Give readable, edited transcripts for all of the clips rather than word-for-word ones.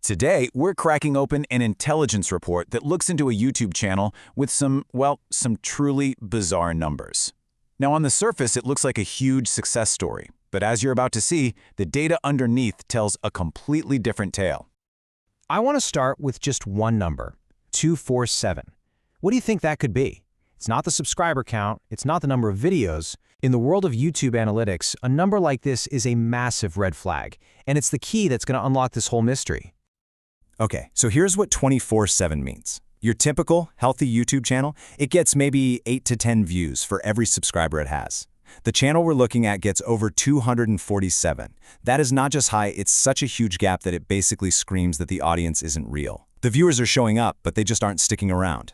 Today, we're cracking open an intelligence report that looks into a YouTube channel with some truly bizarre numbers. Now, on the surface, it looks like a huge success story, but as you're about to see, the data underneath tells a completely different tale. I want to start with just one number, 247. What do you think that could be? It's not the subscriber count, it's not the number of videos. In the world of YouTube analytics, a number like this is a massive red flag, and it's the key that's going to unlock this whole mystery. Okay, so here's what 24/7 means. Your typical, healthy YouTube channel, it gets maybe 8 to 10 views for every subscriber it has. The channel we're looking at gets over 247. That is not just high, it's such a huge gap that it basically screams that the audience isn't real. The viewers are showing up, but they just aren't sticking around.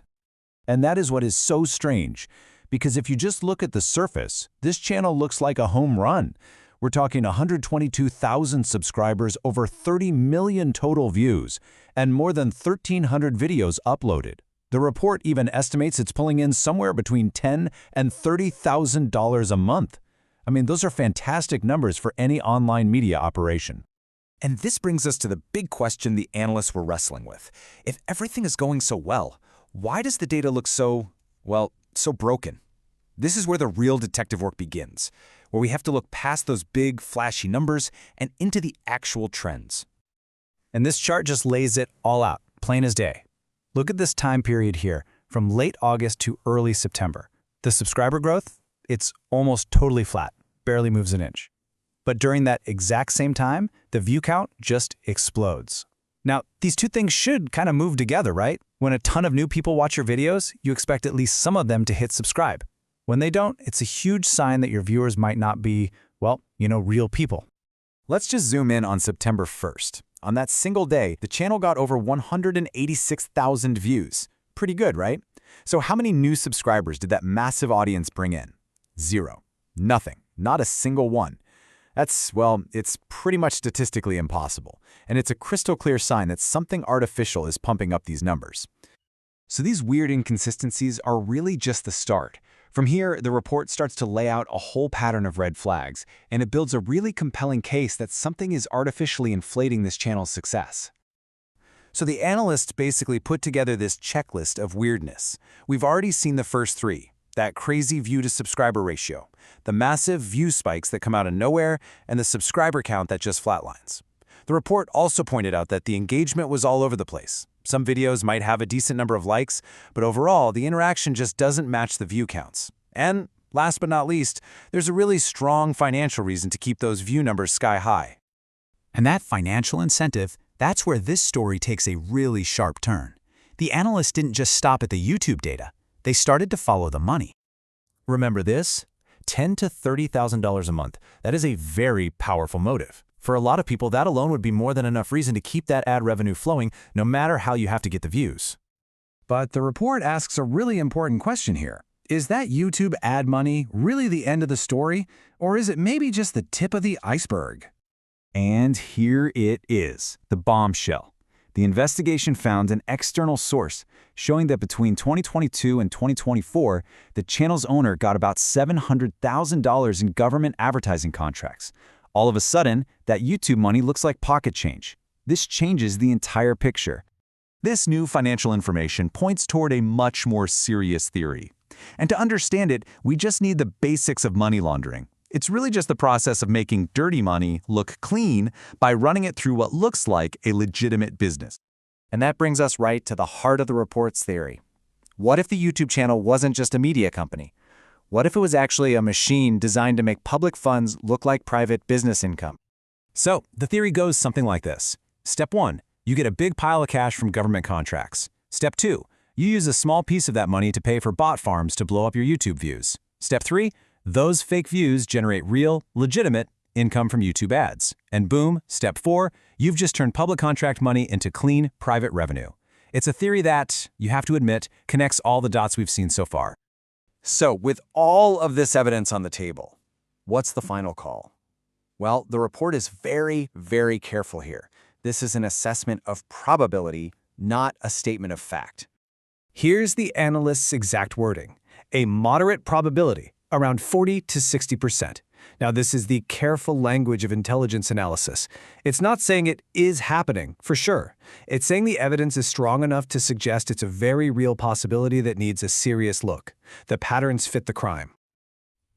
And that is what is so strange, because if you just look at the surface, this channel looks like a home run. We're talking 122,000 subscribers, over 30 million total views, and more than 1,300 videos uploaded. The report even estimates it's pulling in somewhere between $10,000 and $30,000 a month. I mean, those are fantastic numbers for any online media operation. And this brings us to the big question the analysts were wrestling with. If everything is going so well, why does the data look so broken? This is where the real detective work begins, where we have to look past those big, flashy numbers and into the actual trends. And this chart just lays it all out, plain as day. Look at this time period here, from late August to early September. The subscriber growth, it's almost totally flat, barely moves an inch. But during that exact same time, the view count just explodes. Now, these two things should kind of move together, right? When a ton of new people watch your videos, you expect at least some of them to hit subscribe. When they don't, it's a huge sign that your viewers might not be, real people. Let's just zoom in on September 1st. On that single day, the channel got over 186,000 views. Pretty good, right? So how many new subscribers did that massive audience bring in? 0. Nothing. Not a single one. It's pretty much statistically impossible. And it's a crystal clear sign that something artificial is pumping up these numbers. So these weird inconsistencies are really just the start. From here, the report starts to lay out a whole pattern of red flags, and it builds a really compelling case that something is artificially inflating this channel's success. So the analysts basically put together this checklist of weirdness. We've already seen the first 3, that crazy view-to-subscriber ratio, the massive view spikes that come out of nowhere, and the subscriber count that just flatlines. The report also pointed out that the engagement was all over the place. Some videos might have a decent number of likes, but overall, the interaction just doesn't match the view counts. And last but not least, there's a really strong financial reason to keep those view numbers sky high. And that financial incentive, that's where this story takes a really sharp turn. The analysts didn't just stop at the YouTube data. They started to follow the money. Remember this? $10,000 to $30,000 a month. That is a very powerful motive. For a lot of people, that alone would be more than enough reason to keep that ad revenue flowing, no matter how you have to get the views. But the report asks a really important question here. Is that YouTube ad money really the end of the story, or is it maybe just the tip of the iceberg? And here it is, the bombshell. The investigation found an external source showing that between 2022 and 2024, the channel's owner got about $700,000 in government advertising contracts. All of a sudden, that YouTube money looks like pocket change. This changes the entire picture. This new financial information points toward a much more serious theory. And to understand it, we just need the basics of money laundering. It's really just the process of making dirty money look clean by running it through what looks like a legitimate business. And that brings us right to the heart of the report's theory. What if the YouTube channel wasn't just a media company? What if it was actually a machine designed to make public funds look like private business income? So, the theory goes something like this. Step 1, you get a big pile of cash from government contracts. Step 2, you use a small piece of that money to pay for bot farms to blow up your YouTube views. Step 3, those fake views generate real, legitimate income from YouTube ads. And boom, step 4, you've just turned public contract money into clean, private revenue. It's a theory that, you have to admit, connects all the dots we've seen so far. So, with all of this evidence on the table, what's the final call? Well, the report is very, very careful here. This is an assessment of probability, not a statement of fact. Here's the analyst's exact wording. A moderate probability, around 40 to 60%. Now, this is the careful language of intelligence analysis. It's not saying it is happening, for sure. It's saying the evidence is strong enough to suggest it's a very real possibility that needs a serious look. The patterns fit the crime.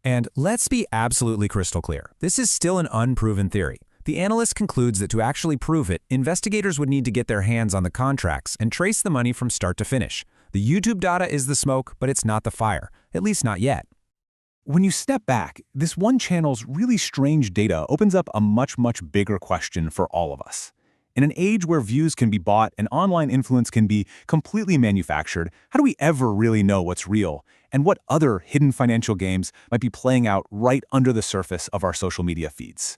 And let's be absolutely crystal clear. This is still an unproven theory. The analyst concludes that to actually prove it, investigators would need to get their hands on the contracts and trace the money from start to finish. The YouTube data is the smoke, but it's not the fire, at least not yet. When you step back, this one channel's really strange data opens up a much, much bigger question for all of us. In an age where views can be bought and online influence can be completely manufactured, how do we ever really know what's real and what other hidden financial games might be playing out right under the surface of our social media feeds?